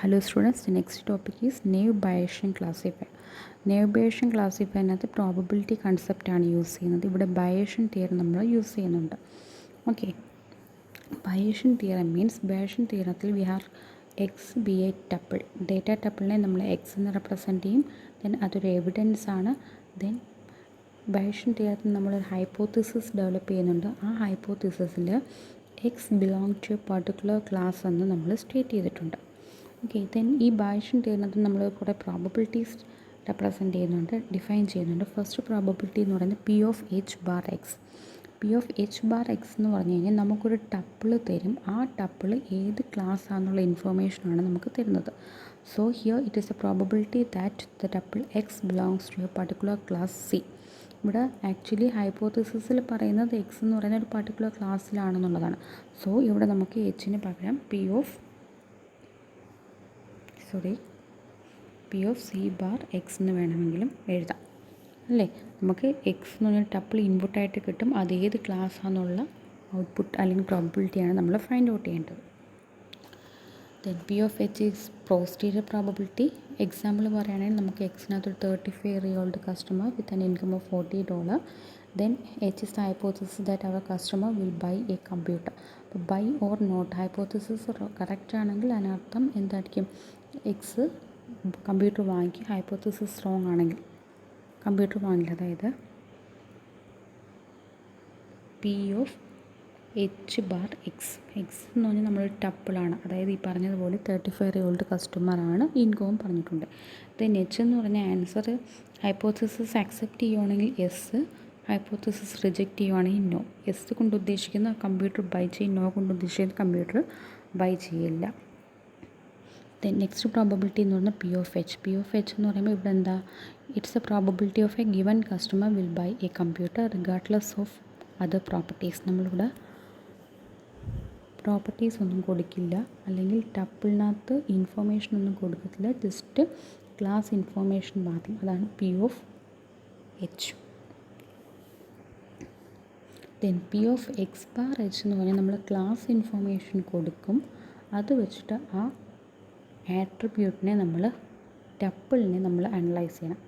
Hello students, the next topic is naive Bayesian classifier. Naive Bayesian classifier probability concept ആണ് use ചെയ്യുന്നത്. ഇവിടെ Bayesian theorem നമ്മൾ use ചെയ്യുന്നുണ്ട്. Okay, Bayesian theorem means Bayesian theoremത്തിൽ we have x be a tuple. Data ടപ്പിളിനെ നമ്മൾ x എന്ന് represent ചെയ്യും. ദെൻ അതൊരു എവിഡൻസ് ആണ്. ദെൻ Bayesian theoremത്തിൽ നമ്മളൊരു ഹൈപ്പോത്തിസിസ് ഡെവലപ്പ് ചെയ്യുന്നുണ്ട്. ആ ഹൈപ്പോത്തിസിസിൽ X belong to a particular class എന്ന് നമ്മൾ സ്റ്റേറ്റ് ചെയ്തിട്ടുണ്ട്. ഓക്കെ, ദെൻ ഈ Bayesian theoremത്തിൽ നമ്മൾ കുറേ പ്രോബബിലിറ്റീസ് റെപ്രസെൻറ്റ് ചെയ്യുന്നുണ്ട്, ഡിഫൈൻ ചെയ്യുന്നുണ്ട്. ഫസ്റ്റ് പ്രോബബിലിറ്റി എന്ന് പറയുന്നത് P of H bar X. P of H bar X എന്ന് പറഞ്ഞു കഴിഞ്ഞാൽ നമുക്കൊരു ടപ്പിള് തരും. ആ ടപ്പിള് ഏത് ക്ലാസ് ആണെന്നുള്ള ഇൻഫർമേഷനാണ് നമുക്ക് തരുന്നത്. So here it is a probability that the tuple X belongs to a particular class C. ഇവിടെ ആക്ച്വലി ഹൈപ്പോത്തിസിസിൽ പറയുന്നത് എക്സ് എന്ന് പറയുന്ന ഒരു പർട്ടിക്കുലർ ക്ലാസ്സിലാണെന്നുള്ളതാണ്. സോ ഇവിടെ നമുക്ക് എച്ചിന് പകരം P of C bar X എന്ന് വേണമെങ്കിലും എഴുതാം അല്ലേ. നമുക്ക് എക്സ് എന്ന് പറഞ്ഞാൽ ടപ്പിൾ ഇൻപുട്ടായിട്ട് കിട്ടും. അത് ഏത് ക്ലാസ് ആണെന്നുള്ള ഔട്ട്പുട്ട് അല്ലെങ്കിൽ പ്രോബബിലിറ്റിയാണ് നമ്മൾ ഫൈൻഡ് ഔട്ട് ചെയ്യേണ്ടത്. Then P of H is posterior probability. Example പറയുകയാണെങ്കിൽ നമുക്ക് എക്സിനകത്തൊരു 35-year-old customer with an income of $40. Then H is the hypothesis that our customer will buy a computer. അപ്പോൾ buy or not hypothesis correct ആണെങ്കിൽ അതിനർത്ഥം എന്തായിരിക്കും, X computer വാങ്ങിക്കും. Hypothesis wrong ആണെങ്കിൽ computer വാങ്ങില്ല. അതായത് P of H bar X. X എന്ന് പറഞ്ഞാൽ നമ്മളൊരു ടപ്പിളാണ്. അതായത് ഈ പറഞ്ഞതുപോലെ 35-year-old കസ്റ്റമറാണ്, ഇൻകവും പറഞ്ഞിട്ടുണ്ട്. ദെൻ എച്ച് എന്ന് പറഞ്ഞ ആൻസർ ഹൈപ്പോത്തിസിസ് അക്സെപ്റ്റ് ചെയ്യുവാണെങ്കിൽ എസ്, ഹൈപ്പോത്തിസിസ് റിജക്റ്റ് ചെയ്യുവാണെങ്കിൽ നോ. എസ് കൊണ്ട് ഉദ്ദേശിക്കുന്ന കമ്പ്യൂട്ടർ ബൈ ചെയ്യും, നോ കൊണ്ട് ഉദ്ദേശിക്കുന്ന കമ്പ്യൂട്ടർ ബൈ ചെയ്യില്ല. ദെൻ നെക്സ്റ്റ് പ്രോബബിലിറ്റി എന്ന് പറഞ്ഞാൽ P of H. P of H എന്ന് പറയുമ്പോൾ ഇവിടെ എന്താ, it's A probability of A given customer will buy a computer regardless of other properties. നമ്മളിവിടെ പ്രോപ്പർട്ടീസ് ഒന്നും കൊടുക്കില്ല, അല്ലെങ്കിൽ ടപ്പിളിനകത്ത് ഇൻഫോർമേഷൻ ഒന്നും കൊടുക്കത്തില്ല, ജസ്റ്റ് ക്ലാസ് ഇൻഫോർമേഷൻ മാത്രം. അതാണ് P of H. Then P of X bar H എന്ന് പറഞ്ഞാൽ നമ്മൾ ക്ലാസ് ഇൻഫോർമേഷൻ കൊടുക്കും. അത് വെച്ചിട്ട് ആ ആട്രിബ്യൂട്ടിനെ ടപ്പിളിനെ നമ്മൾ അനലൈസ് ചെയ്യണം.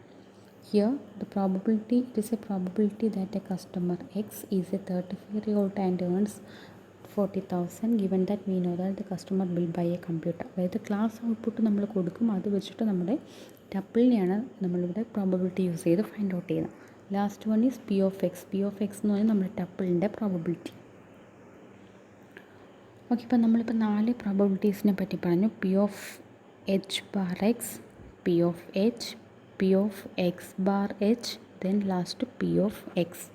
Here the probability, it is a probability that A customer X is A 35-year-old and earns 40,000 given that we know that the customer will buy a computer. അതായത് ക്ലാസ് ഔട്ട്പുട്ട് നമ്മൾ കൊടുക്കും. അത് വെച്ചിട്ട് നമ്മുടെ ടപ്പിളിനെയാണ് നമ്മളിവിടെ പ്രോബബിലിറ്റി യൂസ് ചെയ്ത് find out ചെയ്യുന്നത്. Last one is P of X. P of X എന്ന് പറഞ്ഞാൽ നമ്മുടെ ടപ്പിളിൻ്റെ പ്രോബബിലിറ്റി. ഓക്കെ, ഇപ്പോൾ നമ്മളിപ്പോൾ 4 പ്രോബബിലിറ്റീസിനെ പറ്റി പറഞ്ഞു. P of H bar X, P of H, P of X bar H, then last P of X.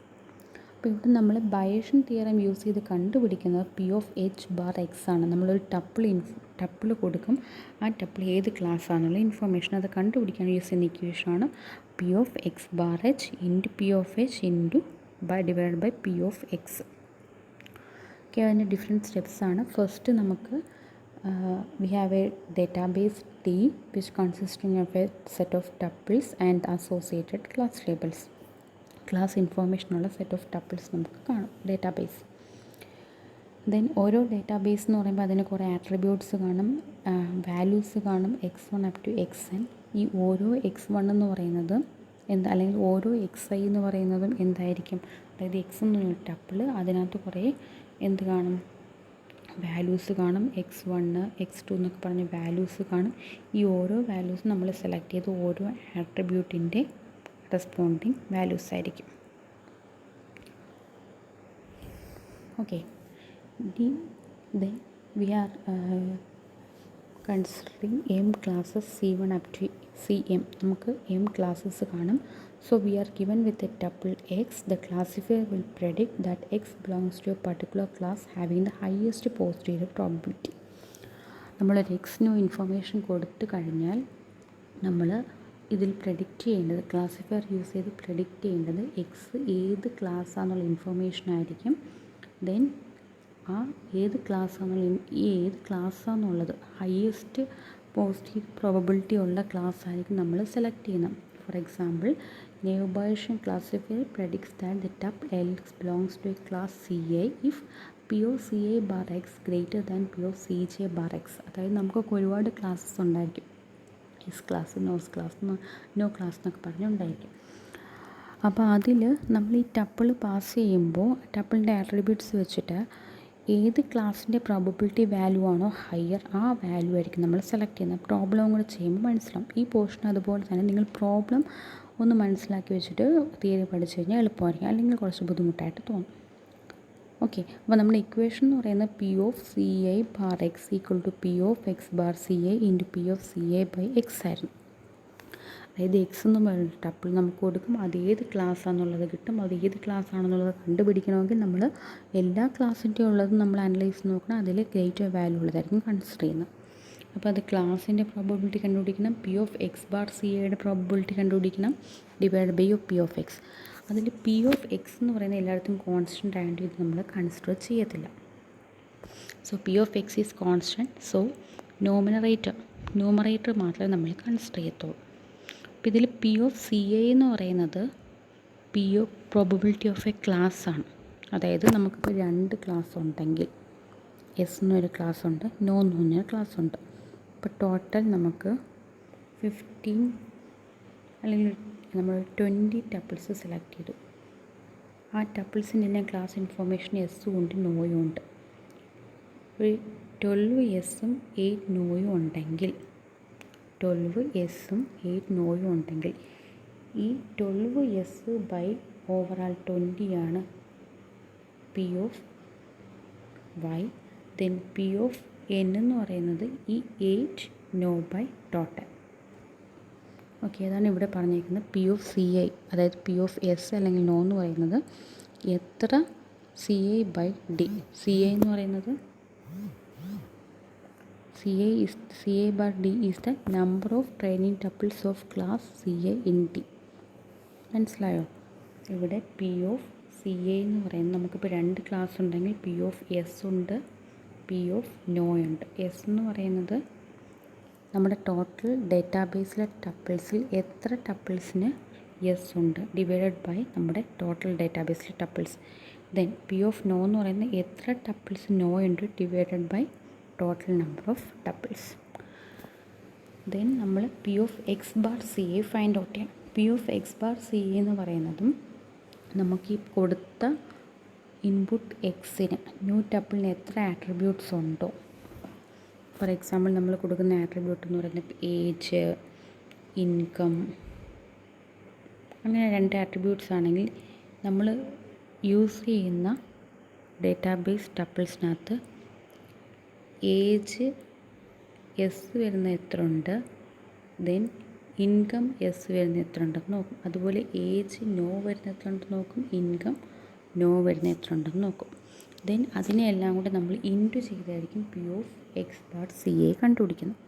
അപ്പോൾ ഇവിടെ നമ്മൾ Bayesian തിയറം യൂസ് ചെയ്ത് കണ്ടുപിടിക്കുന്നത് P of H bar X ആണ്. നമ്മളൊരു ടപ്പിൾ കൊടുക്കും. ആ ടപ്പിൾ ഏത് ക്ലാസ് ആണെന്നുള്ള ഇൻഫർമേഷൻ അത് കണ്ടുപിടിക്കാൻ യൂസ് ചെയ്യുന്ന ഇക്വേഷനാണ് P of X bar H into P of H into divide by P of X. Okay, അതിൻ്റെ ഡിഫറെൻറ്റ് സ്റ്റെപ്സ് ആണ്. ഫസ്റ്റ് നമുക്ക് we have a database T which consisting of a set of tuples and associated class labels. Class ഇൻഫോർമേഷനുള്ള set of tuples നമുക്ക് കാണും database. Then ഓരോ database എന്ന് പറയുമ്പോൾ അതിന് കുറേ ആട്രിബ്യൂട്ട്സ് കാണും, വാല്യൂസ് കാണും, x1 അപ് ടു xn. ഈ ഓരോ x1 എന്ന് പറയുന്നത് അല്ലെങ്കിൽ ഓരോ xi എന്ന് പറയുന്നതും എന്തായിരിക്കും, അതായത് എക്സ് എന്നൊരു ടപ്പിൾ, അതിനകത്ത് കുറേ എന്ത് കാണും, വാല്യൂസ് കാണും. x1 x2 എന്നൊക്കെ പറഞ്ഞ് വാല്യൂസ് കാണും. ഈ ഓരോ വാല്യൂസും നമ്മൾ സെലക്ട് ചെയ്ത് ഓരോ ആട്രിബ്യൂട്ടിൻ്റെ റെസ്പോണ്ടിങ് വാല്യൂസ് ആയിരിക്കും. Okay, then we are considering M classes C1 up to Cm. നമുക്ക് എം ക്ലാസ്സസ് കാണും. So we are given with a tuple X. The classifier will predict that X belongs to a particular class having the highest posterior probability. നമ്മളൊരു എക്സിനോ information കൊടുത്തു കഴിഞ്ഞാൽ നമ്മൾ ഇതിൽ predict ചെയ്യേണ്ടത്, classifier use ചെയ്ത് പ്രെഡിക്റ്റ് ചെയ്യേണ്ടത് എക്സ് ഏത് ക്ലാസ്സാണെന്നുള്ള ഇൻഫർമേഷൻ ആയിരിക്കും. ദെൻ ആ ഏത് ക്ലാസ്സാണെന്നുള്ളത് ഹയസ്റ്റ് പോസിറ്റീവ് പ്രോബബിലിറ്റി ഉള്ള ക്ലാസ് ആയിരിക്കും നമ്മൾ സെലക്ട് ചെയ്യുന്നത്. For example, naive Bayesian classifier predicts that the tuple L belongs to a class Ci if P of C A bar X greater than P of C J bar X. അതായത് നമുക്കൊക്കെ ഒരുപാട് ക്ലാസ്സസ് ഉണ്ടായിരിക്കും, yes class, നോസ് class, no class എന്നൊക്കെ പറഞ്ഞുണ്ടായിരിക്കും. അപ്പോൾ അതിൽ നമ്മൾ ഈ ടപ്പിൾ പാസ് ചെയ്യുമ്പോൾ ടപ്പിളിൻ്റെ ആട്രിബ്യൂട്ട്സ് വെച്ചിട്ട് ഏത് ക്ലാസ്സിൻ്റെ പ്രോബബിലിറ്റി വാല്യൂ ആണോ ഹയർ ആ വാല്യൂ ആയിരിക്കും നമ്മൾ സെലക്ട് ചെയ്യുന്നത്. പ്രോബ്ലം കൂടെ ചെയ്യുമ്പോൾ മനസ്സിലാവും. ഈ പോർഷൻ അതുപോലെ തന്നെ നിങ്ങൾ പ്രോബ്ലം ഒന്ന് മനസ്സിലാക്കി വെച്ചിട്ട് തിയറി പഠിച്ചു കഴിഞ്ഞാൽ എളുപ്പമായിരിക്കും, അല്ലെങ്കിൽ കുറച്ച് ബുദ്ധിമുട്ടായിട്ട് തോന്നും. ഓക്കെ, അപ്പോൾ നമ്മുടെ ഇക്വേഷൻ എന്ന് പറയുന്നത് P of C I bar X equal to P of X bar C I into P of C A by X ആയിരുന്നു. അതായത് എക്സ് എന്ന് പറയുന്ന ടപ്പിൾ നമുക്ക് കൊടുക്കും, അത് ഏത് ക്ലാസ് ആണെന്നുള്ളത് കിട്ടും. അത് ഏത് ക്ലാസ് ആണെന്നുള്ളത് കണ്ടുപിടിക്കണമെങ്കിൽ നമ്മൾ എല്ലാ ക്ലാസ്സിൻ്റെ ഉള്ളതും നമ്മൾ അനലൈസ് നോക്കണം, അതിൽ ഗ്രേറ്റർ വാല്യൂ ഉള്ളതായിരിക്കും കൺസിഡർ ചെയ്യുന്നത്. അപ്പോൾ അത് ക്ലാസ്സിൻ്റെ പ്രോബബിലിറ്റി കണ്ടുപിടിക്കണം, P of X bar C എയുടെ പ്രോബബിലിറ്റി കണ്ടുപിടിക്കണം, divide by P of X. അതിൽ പി ഓഫ് എക്സ് എന്ന് പറയുന്നത് എല്ലായിടത്തും കോൺസ്റ്റൻ്റ് ആയതുകൊണ്ട് ഇത് നമ്മൾ കൺസിഡർ ചെയ്യത്തില്ല. So P of X is constant, so numerator മാത്രമേ നമ്മൾ കൺസിഡർ ചെയ്യത്തുള്ളൂ. അപ്പോൾ ഇതിൽ പി ഓഫ് സി എ എന്ന് പറയുന്നത് P of probability of A class ആണ്. അതായത് നമുക്കിപ്പോൾ 2 ക്ലാസ് ഉണ്ടെങ്കിൽ എസ് എന്നൊരു ക്ലാസ് ഉണ്ട്, നോ എന്ന് പറഞ്ഞൊരു ക്ലാസ് ഉണ്ട്. അപ്പോൾ ടോട്ടൽ നമുക്ക് 15 അല്ലെങ്കിൽ നമ്മൾ 20 ടപ്പിൾസ് സെലക്ട് ചെയ്തു. ആ ടപ്പിൾസിൻ്റെ എല്ലാം ക്ലാസ് ഇൻഫോർമേഷൻ എസ്സും ഉണ്ട്, നോയും ഉണ്ട്. ഒരു 12 എസ്സും 8 നോയും ഉണ്ടെങ്കിൽ 12 എസ്സും 8 നോയും ഉണ്ടെങ്കിൽ ഈ 12 എസ് ബൈ ഓവറാൾ 20 ആണ് P of Y. Then P of N എന്ന് പറയുന്നത് ഈ 8 നോ ബൈ ടോട്ടൽ. ഓക്കെ, അതാണ് ഇവിടെ പറഞ്ഞിരിക്കുന്നത്. പി ഓഫ് സി ഐ, അതായത് പി ഓഫ് എസ് അല്ലെങ്കിൽ നോ എന്ന് പറയുന്നത് എത്ര C I by D. C I എന്ന് പറയുന്നത് C I bar D is the number of training tuples of class C I in D. മനസ്സിലായോ? ഇവിടെ പി ഓഫ് സി ഐ എന്ന് പറയുന്നത് നമുക്കിപ്പോൾ 2 ക്ലാസ് ഉണ്ടെങ്കിൽ പി ഓഫ് എസ് ഉണ്ട്, പി ഓഫ് നോ ഉണ്ട്. എസ് എന്ന് പറയുന്നത് നമ്മുടെ ടോട്ടൽ ഡേറ്റാബേസിലെ ടപ്പിൾസിൽ എത്ര ടപ്പിൾസിന് എസ് ഉണ്ട് ഡിവൈഡഡ് ബൈ നമ്മുടെ ടോട്ടൽ ഡേറ്റാബേസിലെ tuples. Then P of no എന്ന് പറയുന്നത് എത്ര ടപ്പിൾസ് നോ ഉണ്ട് divided by total number of tuples. Then നമ്മൾ P of X bar C A find out ചെയ്യാം. P of X bar C A എന്ന് പറയുന്നതും നമുക്ക് ഈ കൊടുത്ത ഇൻപുട്ട് എക്സിന് ന്യൂ ടപ്പിളിന് എത്ര ആട്രിബ്യൂട്ട്സ് ഉണ്ടോ. ഫോർ എക്സാമ്പിൾ നമ്മൾ കൊടുക്കുന്ന ആട്രിബ്യൂട്ട് എന്ന് പറയുന്നത് ഏജ്, ഇൻകം, അങ്ങനെ 2 ആട്രിബ്യൂട്ട്സ് ആണെങ്കിൽ നമ്മൾ യൂസ് ചെയ്യുന്ന ഡേറ്റാബേസ് ടപ്പിൾസിനകത്ത് ഏജ് എസ് വരുന്ന എത്ര ഉണ്ട്, ദെൻ ഇൻകം എസ് വരുന്ന എത്ര ഉണ്ടെന്ന് നോക്കും. അതുപോലെ ഏജ് നോ വരുന്ന എത്ര ഉണ്ടെന്ന് നോക്കും, ഇൻകം നോ വരുന്ന എത്ര ഉണ്ടെന്ന് നോക്കും. ദെൻ അതിനെല്ലാം കൂടെ നമ്മൾ ഇൻറ്റു ചെയ്തായിരിക്കും P of X bar C A കണ്ടുപിടിക്കുന്നത്.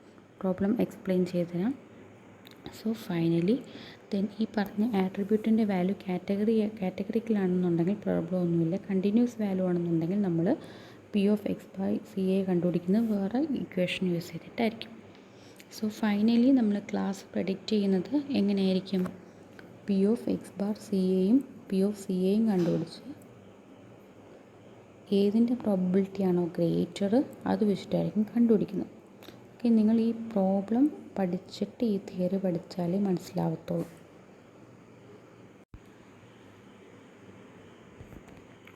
പ്രോബ്ലം എക്സ്പ്ലെയിൻ ചെയ്ത് തരാം. സോ ഫൈനലി ദെൻ ഈ പറഞ്ഞ ആട്രിബ്യൂട്ടിൻ്റെ വാല്യൂ കാറ്റഗറിക്കലാണെന്നുണ്ടെങ്കിൽ പ്രോബ്ലം ഒന്നുമില്ല. കണ്ടിന്യൂസ് വാല്യൂ ആണെന്നുണ്ടെങ്കിൽ നമ്മൾ P of X by C A കണ്ടുപിടിക്കുന്നത് വേറെ ഇക്വേഷൻ യൂസ് ചെയ്തിട്ടായിരിക്കും. സോ ഫൈനലി നമ്മൾ ക്ലാസ് പ്രെഡിക്റ്റ് ചെയ്യുന്നത് എങ്ങനെയായിരിക്കും? P of X bar C എയും പി ഓഫ് സി എയും കണ്ടുപിടിച്ച് ഏതിൻ്റെ പ്രോബബിലിറ്റി ആണോ ഗ്രേറ്റർ അത് വെച്ചിട്ടായിരിക്കും കണ്ടുപിടിക്കുന്നത്. ഓക്കെ, നിങ്ങൾ ഈ പ്രോബ്ലം പഠിച്ചിട്ട് ഈ തിയറി പഠിച്ചാലേ മനസ്സിലാവത്തുള്ളൂ.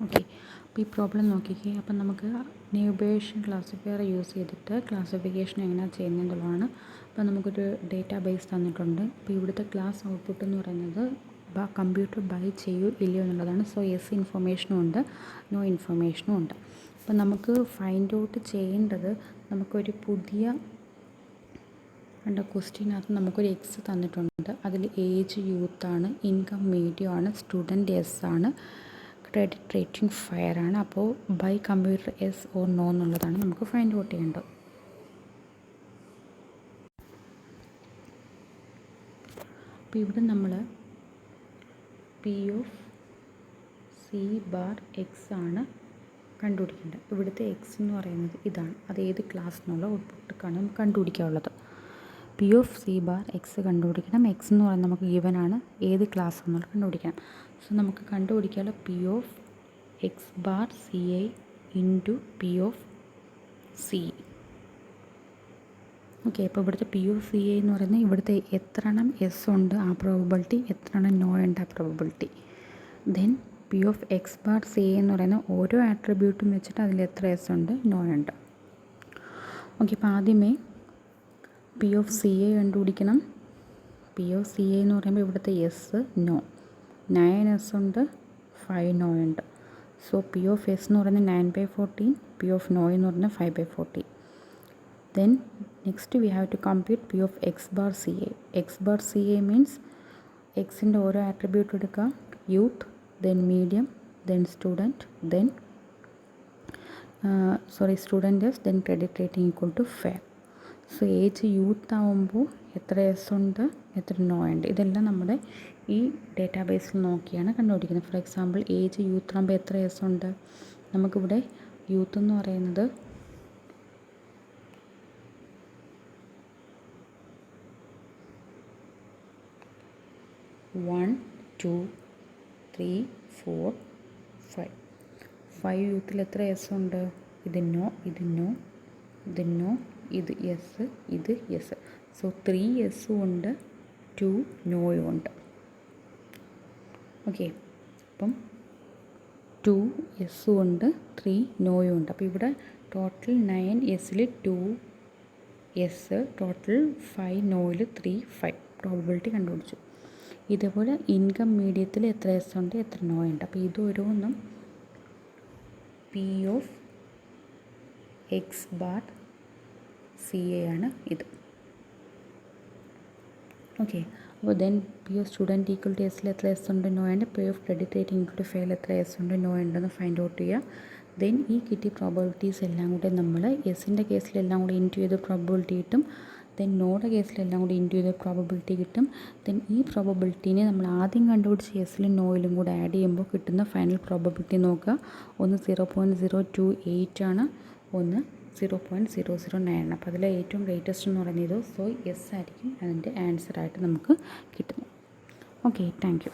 ഓക്കെ, അപ്പോൾ ഈ പ്രോബ്ലം നോക്കിക്കേ. അപ്പം നമുക്ക് ന്യൂബേഷൻ ക്ലാസിഫയർ യൂസ് ചെയ്തിട്ട് ക്ലാസിഫിക്കേഷൻ എങ്ങനെയാണ് ചെയ്യുന്നതെന്നുള്ളതാണ്. അപ്പോൾ നമുക്കൊരു ഡേറ്റാ ബേസ് തന്നിട്ടുണ്ട്. അപ്പോൾ ഇവിടുത്തെ ക്ലാസ് ഔട്ട്പുട്ട് എന്ന് പറയുന്നത് കമ്പ്യൂട്ടർ ബൈ ചെയ്യൂ ഇല്ലയോ എന്നുള്ളതാണ്. സോ യെസ് ഇൻഫർമേഷനും ഉണ്ട്, നോ ഇൻഫർമേഷനും ഉണ്ട്. അപ്പോൾ നമുക്ക് ഫൈൻഡ് ഔട്ട് ചെയ്യേണ്ടത് നമുക്കൊരു പുതിയ ക്വസ്റ്റ്യനകത്ത് നമുക്കൊരു എക്സ് തന്നിട്ടുണ്ട്. അതിൽ ഏജ് യൂത്താണ്, ഇൻകം മീഡിയം ആണ്, സ്റ്റുഡൻറ്റ് എസ് ആണ്, ക്രെഡിറ്റ് റേറ്റിംഗ് ഫയർ ആണ്. അപ്പോൾ buy computer yes or no എന്നുള്ളതാണ് നമുക്ക് ഫൈൻഡ് ഔട്ട് ചെയ്യേണ്ടത്. അപ്പോൾ ഇവിടെ നമ്മൾ P of C bar X ആണ് കണ്ടുപിടിക്കേണ്ടത്. ഇവിടുത്തെ എക്സ് എന്ന് പറയുന്നത് ഇതാണ്, അത് ഏത് ക്ലാസ് എന്നുള്ള ഔട്ട്പുട്ടാണ് നമുക്ക് കണ്ടുപിടിക്കാനുള്ളത്. P of C bar X കണ്ടുപിടിക്കണം. എക്സ് എന്ന് പറയുന്നത് നമുക്ക് ഗിവൻ ആണ്, ഏത് ക്ലാസ് എന്നുള്ളത് കണ്ടുപിടിക്കണം. സോ നമുക്ക് കണ്ടുപിടിക്കാനുള്ള P of X bar C I into P of C. Okay, അപ്പോൾ ഇവിടുത്തെ പി ഓഫ് സി എ എന്ന് പറയുന്നത് ഇവിടുത്തെ എത്ര എണ്ണം എസ് ഉണ്ട് ആ പ്രോബബിലിറ്റി, എത്ര എണ്ണം നോ ഉണ്ട് ആ probability. Then P of X bar C A എന്ന് പറയുന്ന ഓരോ ആട്രിബ്യൂട്ടും വെച്ചിട്ട് അതിൽ എത്ര എസ് ഉണ്ട് നോ ഉണ്ട്. ഓക്കെ, അപ്പോൾ ആദ്യമേ പി ഓഫ് സി എ കണ്ടുപിടിക്കണം. പി ഓഫ് സി എ എന്ന് പറയുമ്പോൾ ഇവിടുത്തെ എസ് നോ 9 എസ് ഉണ്ട്, 5 നോ ഉണ്ട്. സോ പി ഓഫ് എസ് എന്ന് പറയുന്നത് 9/14, പി ഓഫ് നോ എന്ന് പറയുന്നത് 5/14. Then next we have to compute P of X bar C A. X bar C A means എക്സിൻ്റെ ഓരോ ആട്രിബ്യൂട്ട് എടുക്കുക. Youth, then medium, then student, then student yes, then credit rating equal to fair. So age youth ആവുമ്പോൾ എത്ര yes ഉണ്ട്, എത്ര no ഉണ്ട്, ഇതെല്ലാം നമ്മുടെ ഈ ഡേറ്റാബേസിൽ നോക്കിയാണ് കണ്ടുപിടിക്കുന്നത്. ഫോർ എക്സാമ്പിൾ ഏജ് യൂത്ത് ആകുമ്പോൾ എത്ര എസ് ഉണ്ട്, നമുക്കിവിടെ യൂത്ത് എന്ന് പറയുന്നത് 1 2 3 4 5. 5 യൂത്തിൽ എത്ര എസ് ഉണ്ട്, ഇത് നോ, ഇത് നോ, ഇത് നോ, ഇത് എസ്, ഇത് എസ്. സോ 3 എസ്സും ഉണ്ട്, 2 നോയും ഉണ്ട്. ഓക്കെ, അപ്പം 2 എസ്സും ഉണ്ട്, 3 നോയും ഉണ്ട്. അപ്പോൾ ഇവിടെ ടോട്ടൽ 9 എസ്സിൽ 2 എസ്, ടോട്ടൽ 5 നോയിൽ 3 5 പ്രോബബിലിറ്റി കണ്ടുപിടിച്ചു. ഇതേപോലെ ഇൻകം മീഡിയത്തിൽ എത്ര എസ് ഉണ്ട്, എത്ര നോ ഉണ്ട്. അപ്പോൾ ഇത് ഓരോന്നും P of X bar C A ആണ് ഇത്. ഓക്കെ, അപ്പോൾ then P of student equal to എസിൽ എത്ര എസ് ഉണ്ട് നോ ഉണ്ട്, P of credit rating equal to fair എത്ര എസ് ഉണ്ട് നോ ഉണ്ടെന്ന് ഫൈൻഡ് ഔട്ട് ചെയ്യുക. ദെൻ ഈ കിട്ടിയ പ്രോബബിലിറ്റീസ് എല്ലാം കൂടെ നമ്മൾ എസിൻ്റെ കേസിലെല്ലാം കൂടെ ഇൻറ്റു ചെയ്ത് പ്രോബബിലിറ്റി കിട്ടും. ദെൻ നോയുടെ കേസിലെല്ലാം കൂടി ഇൻറ്റു ചെയ്ത് പ്രോബബിലിറ്റി കിട്ടും. ദെൻ ഈ പ്രോബബിലിറ്റീനെ നമ്മൾ ആദ്യം കണ്ടുപിടിച്ച എസിലും നോയിലും കൂടെ ആഡ് ചെയ്യുമ്പോൾ കിട്ടുന്ന ഫൈനൽ പ്രോബബിലിറ്റി നോക്കുക. ഒന്ന് 0.028 ആണ്, ഒന്ന് 0.009. അപ്പോൾ അതിൽ ഏറ്റവും ഗ്രേറ്റസ്റ്റ് എന്ന് പറയുന്നത് സോ എസ് ആയിരിക്കും അതിൻ്റെ ആൻസറായിട്ട് നമുക്ക് കിട്ടുന്നത്. Okay, thank you.